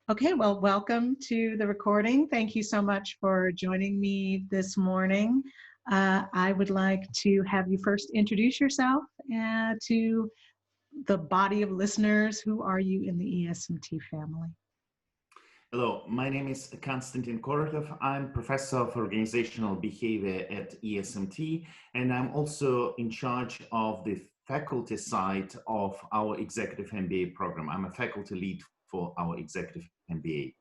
Okay, well, welcome to the recording. Thank you so much for joining me this morning. I would like to have you first introduce yourself to the body of listeners. Who are you in the ESMT family? Hello, my name is Konstantin Korotov. I'm Professor of Organizational Behavior at ESMT, and I'm also in charge of the faculty side of our Executive MBA program. I'm a faculty lead for our Executive MBA.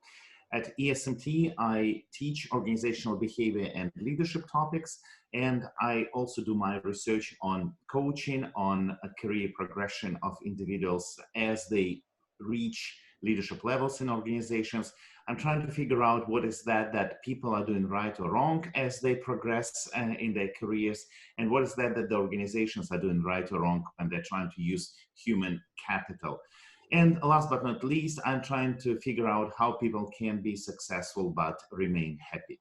At ESMT, I teach organizational behavior and leadership topics, and I also do my research on coaching, on a career progression of individuals as they reach leadership levels in organizations. I'm trying to figure out what is that people are doing right or wrong as they progress in their careers, and what is that the organizations are doing right or wrong when they're trying to use human capital. And last but not least, I'm trying to figure out how people can be successful but remain happy.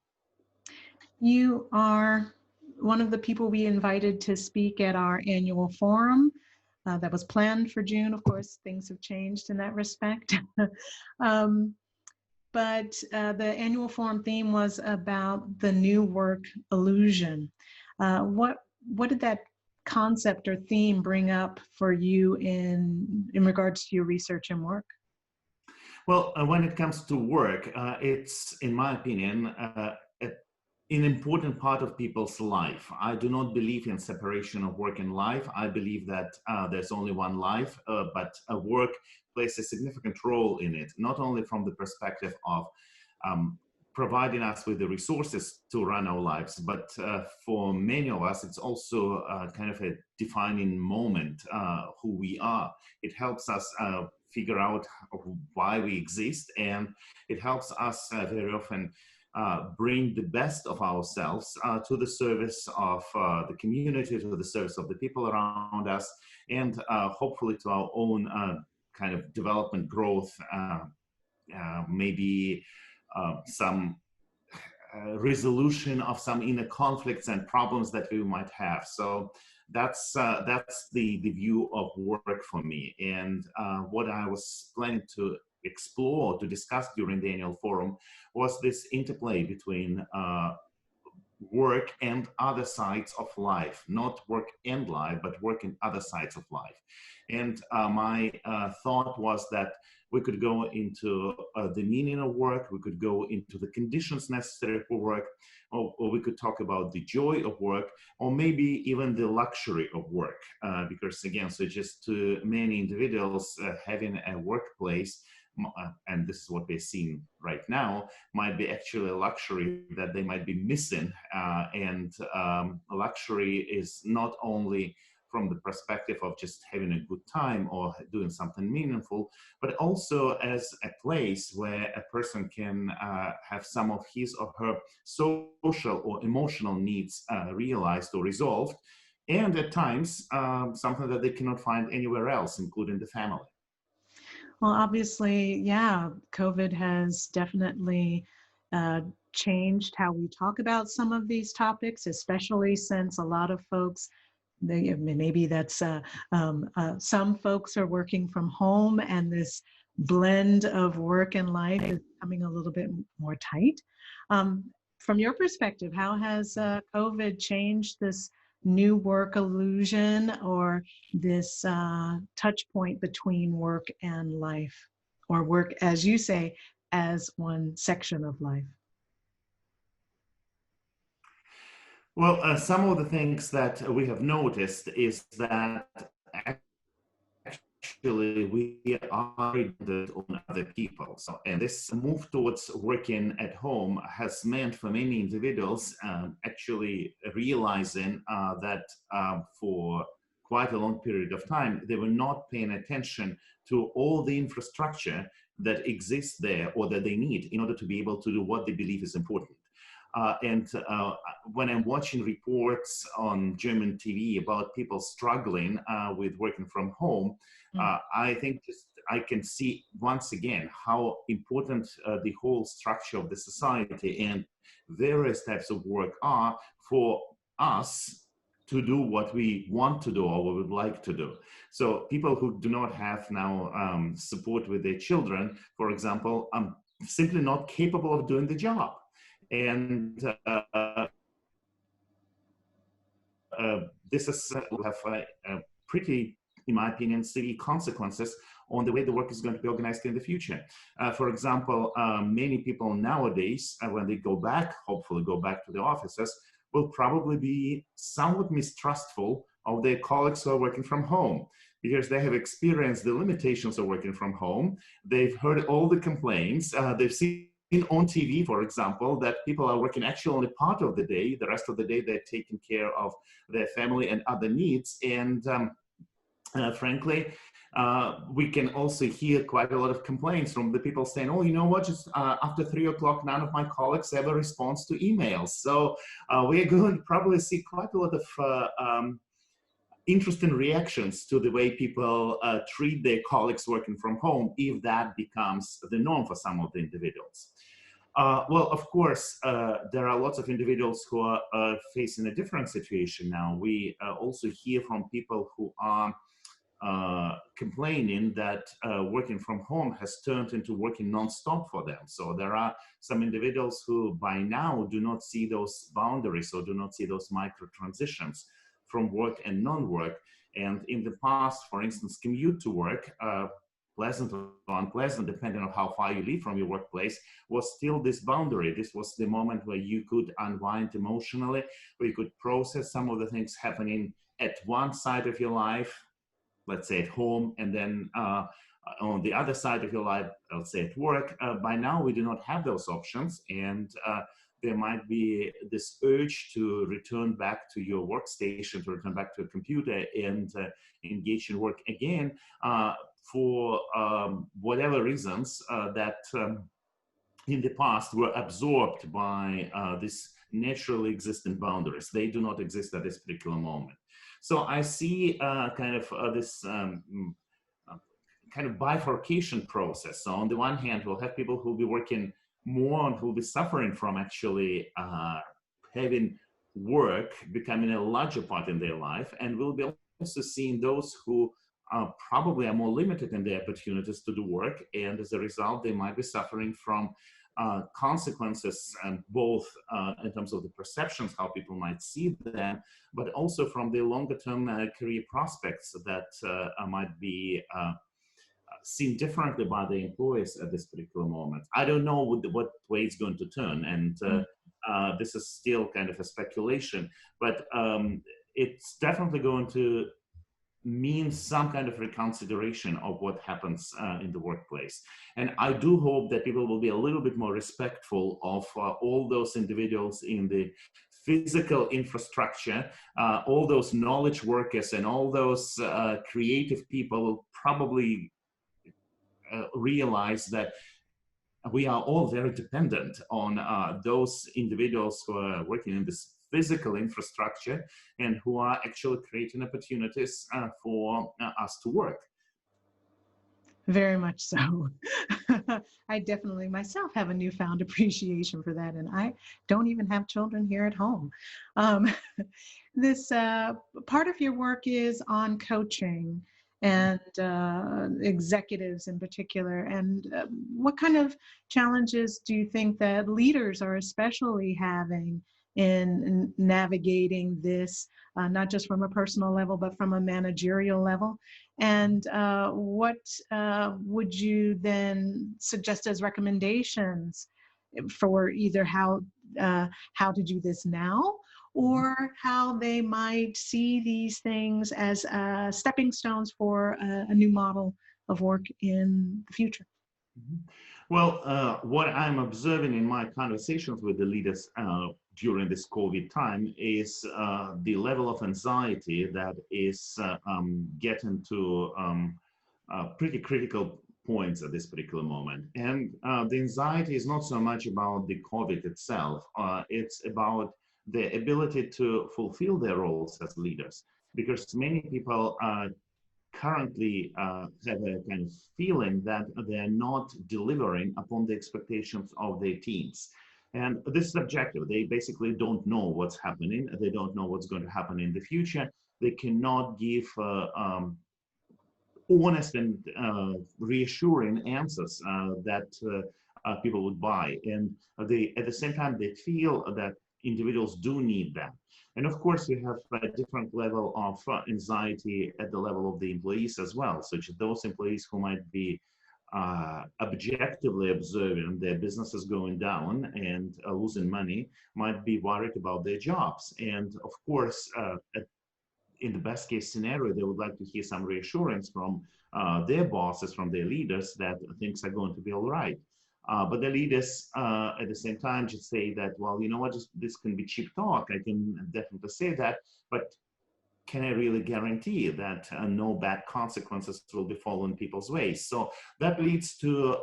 You are one of the people we invited to speak at our annual forum that was planned for June. Of course, things have changed in that respect. But the annual forum theme was about the new work illusion. What did that concept or theme bring up for you in regards to your research and work? Well, when it comes to work, it's, in my opinion, an important part of people's life. I do not believe in separation of work and life. I believe that there's only one life, but work plays a significant role in it, not only from the perspective of providing us with the resources to run our lives, but for many of us, it's also kind of a defining moment, who we are. It helps us figure out why we exist, and it helps us very often bring the best of ourselves to the service of the community, to the service of the people around us, and hopefully to our own kind of development, growth, maybe some resolution of some inner conflicts and problems that we might have. So that's the view of work for me. And what I was planning to explore, to discuss during the annual forum, was this interplay between work and other sides of life, not work and life, but work in other sides of life. And my thought was that we could go into the meaning of work, we could go into the conditions necessary for work, or we could talk about the joy of work, or maybe even the luxury of work. Because again, so just to many individuals, having a workplace, and this is what we're seeing right now, might be actually a luxury that they might be missing. And luxury is not only from the perspective of just having a good time or doing something meaningful, but also as a place where a person can have some of his or her social or emotional needs realized or resolved, and at times something that they cannot find anywhere else, including the family. Well, obviously, yeah, COVID has definitely changed how we talk about some of these topics, especially since a lot of folks, maybe that's some folks are working from home, and this blend of work and life is becoming a little bit more tight. From your perspective, how has COVID changed this new work illusion, or this touch point between work and life, or work, as you say, as one section of life? Well, some of the things that we have noticed is that actually we are dependent on other people. So, and this move towards working at home has meant for many individuals actually realizing that for quite a long period of time, they were not paying attention to all the infrastructure that exists there or that they need in order to be able to do what they believe is important. And when I'm watching reports on German TV about people struggling with working from home, I think I can see once again how important the whole structure of the society and various types of work are for us to do what we want to do or what we would like to do. So people who do not have now support with their children, for example, simply not capable of doing the job. And this is will have a pretty, in my opinion, severe consequences on the way the work is going to be organized in the future. For example, many people nowadays, when they go back, hopefully go back to the offices, will probably be somewhat mistrustful of their colleagues who are working from home, because they have experienced the limitations of working from home. They've heard all the complaints. They've seen on TV, for example, that people are working actually only part of the day. The rest of the day, they're taking care of their family and other needs. And frankly, we can also hear quite a lot of complaints from the people saying, oh, you know what, just after 3 o'clock, none of my colleagues ever responds to emails. So we're going to probably see quite a lot of interesting reactions to the way people treat their colleagues working from home, if that becomes the norm for some of the individuals. Well, of course, there are lots of individuals who are facing a different situation now. We also hear from people who are complaining that working from home has turned into working non-stop for them. So there are some individuals who by now do not see those boundaries or do not see those micro transitions from work and non-work. And in the past, for instance, commute to work, pleasant or unpleasant, depending on how far you live from your workplace, was still this boundary. This was the moment where you could unwind emotionally, where you could process some of the things happening at one side of your life, let's say at home, and then on the other side of your life, let's say at work. By now, we do not have those options, and there might be this urge to return back to your workstation, to return back to a computer and engage in work again for whatever reasons that in the past were absorbed by these naturally existing boundaries. They do not exist at this particular moment. So I see kind of this kind of bifurcation process. So on the one hand, we'll have people who will be working more and who will be suffering from actually having work becoming a larger part in their life. And we'll be also seeing those who probably are more limited in their opportunities to do work. And as a result, they might be suffering from consequences, both in terms of the perceptions, how people might see them, but also from the longer term career prospects that might be seen differently by the employers at this particular moment. I don't know what way it's going to turn, and this is still kind of a speculation, but it's definitely going to mean some kind of reconsideration of what happens in the workplace. And I do hope that people will be a little bit more respectful of all those individuals in the physical infrastructure, all those knowledge workers and all those creative people will probably realize that we are all very dependent on those individuals who are working in this physical infrastructure and who are actually creating opportunities for us to work. Very much so. I definitely myself have a newfound appreciation for that, and I don't even have children here at home. This part of your work is on coaching and executives in particular. And what kind of challenges do you think that leaders are especially having in navigating this, not just from a personal level, but from a managerial level? And what would you then suggest as recommendations for either how to do this now, or how they might see these things as stepping stones for a new model of work in the future? Well, what I'm observing in my conversations with the leaders during this COVID time is the level of anxiety that is getting to pretty critical points at this particular moment. And the anxiety is not so much about the COVID itself, it's about the ability to fulfill their roles as leaders, because many people currently have a kind of feeling that they're not delivering upon the expectations of their teams. And this is objective. They basically don't know what's happening. They don't know what's going to happen in the future. They cannot give honest and reassuring answers that people would buy. And they, at the same time, they feel that individuals do need that. And of course, we have a different level of anxiety at the level of the employees as well, such as those employees who might be objectively observing their businesses going down and losing money might be worried about their jobs. And of course, in the best case scenario, they would like to hear some reassurance from their bosses, from their leaders, that things are going to be all right. But the leaders at the same time just say that, well, you know what, just, this can be cheap talk. I can definitely say that, but can I really guarantee that no bad consequences will be following people's ways? So that leads to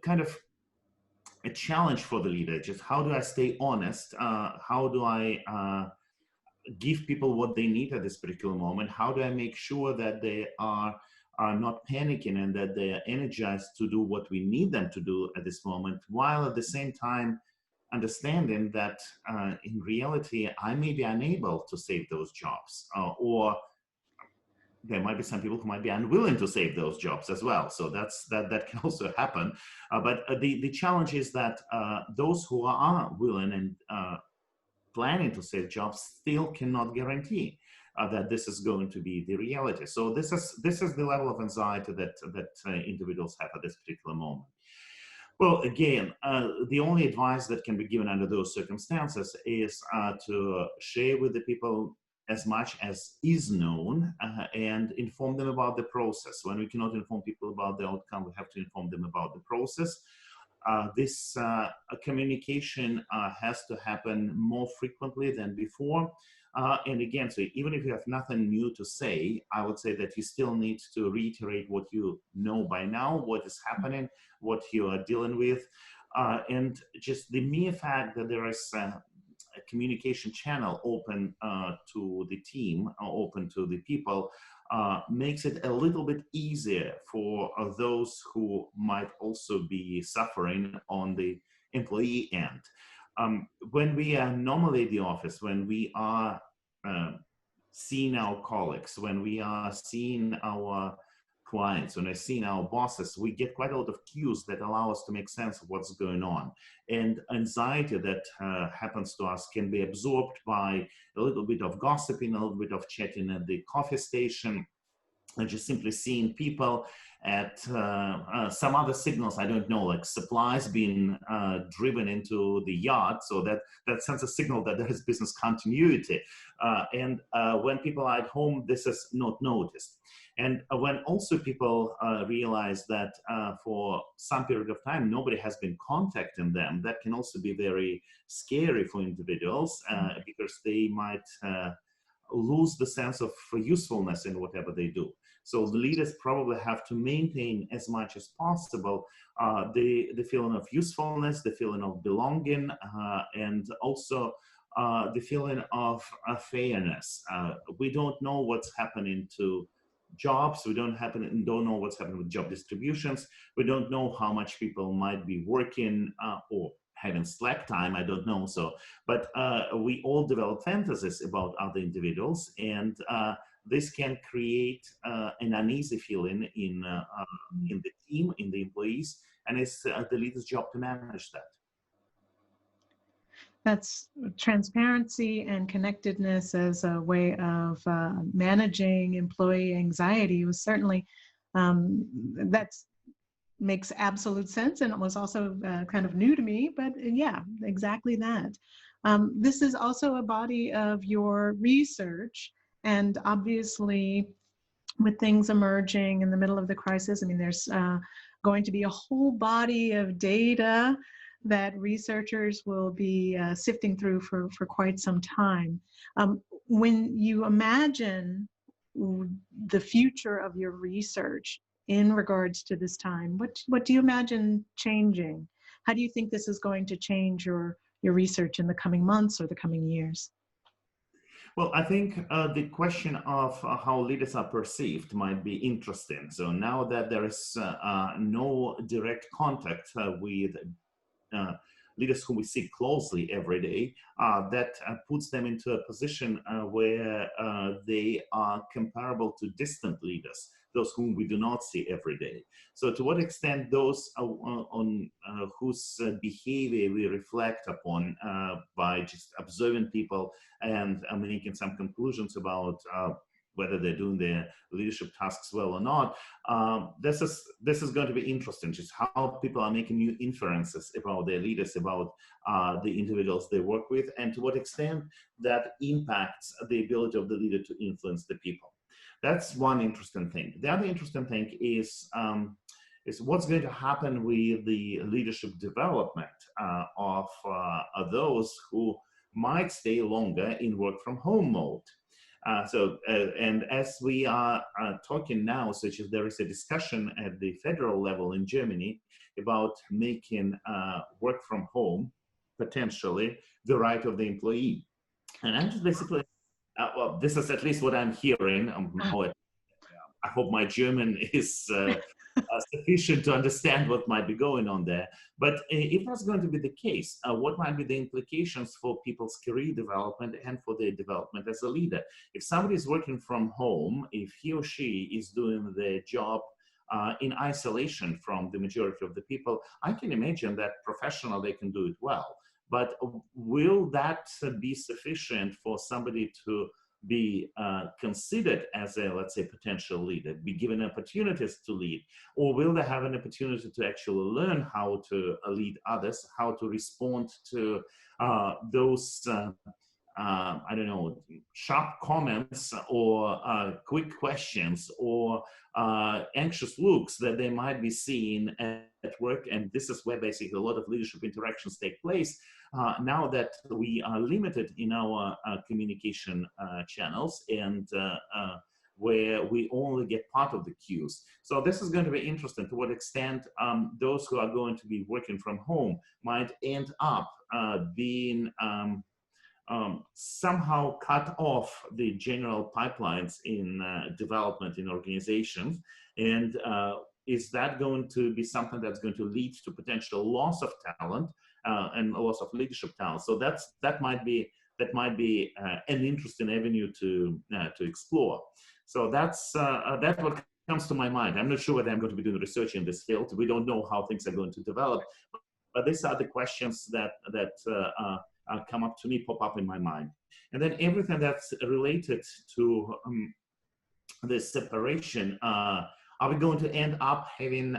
kind of a challenge for the leader. Just how do I stay honest? How do I give people what they need at this particular moment? How do I make sure that they are not panicking and that they are energized to do what we need them to do at this moment, while at the same time understanding that in reality, I may be unable to save those jobs, or there might be some people who might be unwilling to save those jobs as well. So that can also happen. But the challenge is that those who are willing and planning to save jobs still cannot guarantee that this is going to be the reality. So this is the level of anxiety that individuals have at this particular moment. Well, again, the only advice that can be given under those circumstances is to share with the people as much as is known and inform them about the process. When we cannot inform people about the outcome, we have to inform them about the process. This communication has to happen more frequently than before. And again, so even if you have nothing new to say, I would say that you still need to reiterate what you know by now, what is happening, what you are dealing with. And just the mere fact that there is a communication channel open to the team, open to the people, makes it a little bit easier for those who might also be suffering on the employee end. When we are normally at the office, when we are seeing our colleagues, when we are seeing our clients, when we're seeing our bosses, we get quite a lot of cues that allow us to make sense of what's going on. And anxiety that happens to us can be absorbed by a little bit of gossiping, a little bit of chatting at the coffee station, and just simply seeing people at some other signals, I don't know, like supplies being driven into the yard. So that sends a signal that there is business continuity. And when people are at home, this is not noticed. And when also people realize that for some period of time, nobody has been contacting them, that can also be very scary for individuals because they might lose the sense of usefulness in whatever they do. So the leaders probably have to maintain as much as possible the feeling of usefulness, the feeling of belonging, and also the feeling of fairness. We don't know what's happening to jobs. We don't know what's happening with job distributions. We don't know how much people might be working or having slack time, I don't know. So, but we all develop fantasies about other individuals, and this can create an uneasy feeling in the team, in the employees, and it's the leader's job to manage that. That's transparency and connectedness as a way of managing employee anxiety was certainly, that's makes absolute sense, and it was also kind of new to me, but yeah, exactly that. This is also a body of your research, and obviously with things emerging in the middle of the crisis, I mean, there's going to be a whole body of data that researchers will be sifting through for quite some time. When you imagine the future of your research in regards to this time, what do you imagine changing? How do you think this is going to change your research in the coming months or the coming years? Well, I think the question of how leaders are perceived might be interesting. So now that there is no direct contact with leaders whom we see closely every day, that puts them into a position where they are comparable to distant leaders, those whom we do not see every day. So to what extent those on whose behavior we reflect upon by just observing people and making some conclusions about whether they're doing their leadership tasks well or not, this is going to be interesting, just how people are making new inferences about their leaders, about the individuals they work with, and to what extent that impacts the ability of the leader to influence the people. That's one interesting thing. The other interesting thing is what's going to happen with the leadership development of those who might stay longer in work from home mode. And as we are talking now, such as there is a discussion at the federal level in Germany about making work from home potentially the right of the employee. And I'm just basically, well, this is at least what I'm hearing. I hope my German is sufficient to understand what might be going on there. But if that's going to be the case, what might be the implications for people's career development and for their development as a leader? If somebody is working from home, if he or she is doing their job in isolation from the majority of the people, I can imagine that professionally they can do it well. But will that be sufficient for somebody to be considered as a, let's say, potential leader, be given opportunities to lead, or will they have an opportunity to actually learn how to lead others, how to respond to those, I don't know, sharp comments or quick questions or anxious looks that they might be seeing at work? And this is where basically a lot of leadership interactions take place. Now that we are limited in our communication channels and where we only get part of the cues. So this is going to be interesting to what extent those who are going to be working from home might end up being somehow cut off the general pipelines in development in organizations. And is that going to be something that's going to lead to potential loss of talent and a loss of leadership talent? So that might be an interesting avenue to explore. So that's what comes to my mind. I'm not sure whether I'm going to be doing research in this field. We don't know how things are going to develop, but these are the questions that come up to me, pop up in my mind. And then everything that's related to the separation. Are we going to end up having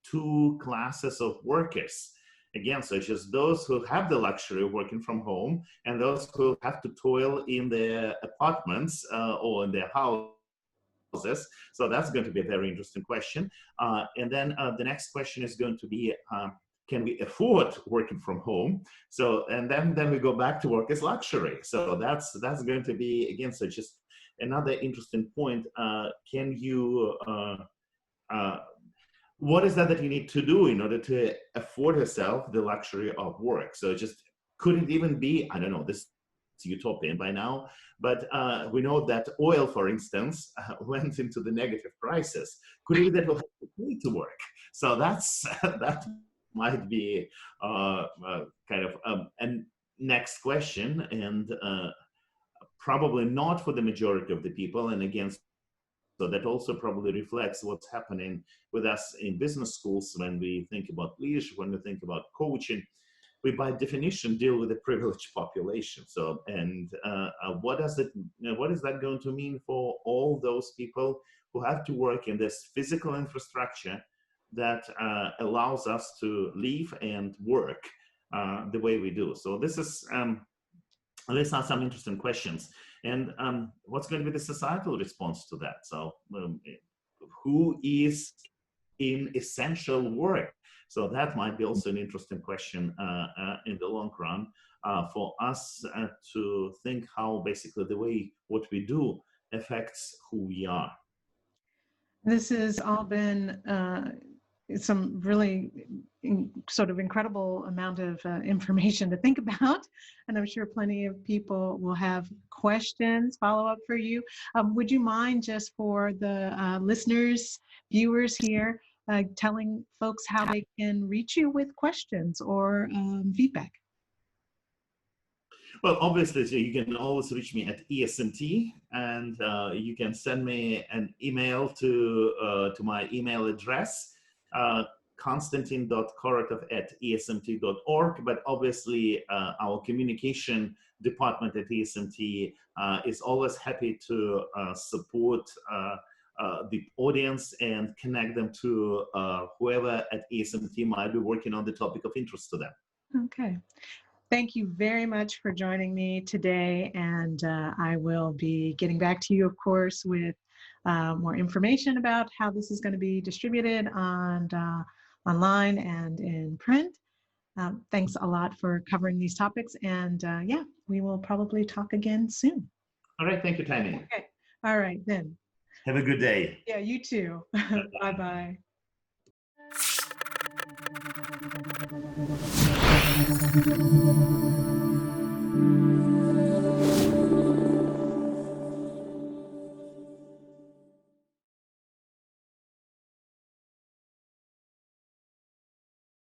two classes of workers? Again, such as those who have the luxury of working from home and those who have to toil in their apartments or in their houses. So that's going to be a very interesting question. And then the next question is going to be, can we afford working from home? So, and then we go back to work as luxury. So that's going to be, again, so just another interesting point. Can you, what is that you need to do in order to afford yourself the luxury of work? So just, could it even be, I don't know, this is utopian by now, but we know that oil, for instance, went into the negative prices. Could it be that we'll have to pay to work? So that's, that might be kind of a next question, and probably not for the majority of the people. And again, so that also probably reflects what's happening with us in business schools when we think about leadership, when we think about coaching. We, by definition, deal with a privileged population. So, and what is that going to mean for all those people who have to work in this physical infrastructure that allows us to live and work the way we do? So this is, these are some interesting questions. And what's going to be the societal response to that? So who is in essential work? So that might be also an interesting question in the long run for us to think how basically the way what we do affects who we are. This has all been some really sort of incredible amount of information to think about. And I'm sure plenty of people will have questions, follow up for you. Would you mind, just for the listeners, viewers here, telling folks how they can reach you with questions or feedback. Well, obviously, so you can always reach me at ESMT, and you can send me an email to my email address, konstantin.korotov@esmt.org. But obviously, our communication department at ESMT is always happy to support the audience and connect them to whoever at ESMT might be working on the topic of interest to them. Okay. Thank you very much for joining me today, and I will be getting back to you, of course, with more information about how this is going to be distributed on online and in print. Thanks a lot for covering these topics, and yeah, we will probably talk again soon. All right, thank you, Tammi. Okay, all right then. Have a good day. Yeah, you too. Bye-bye.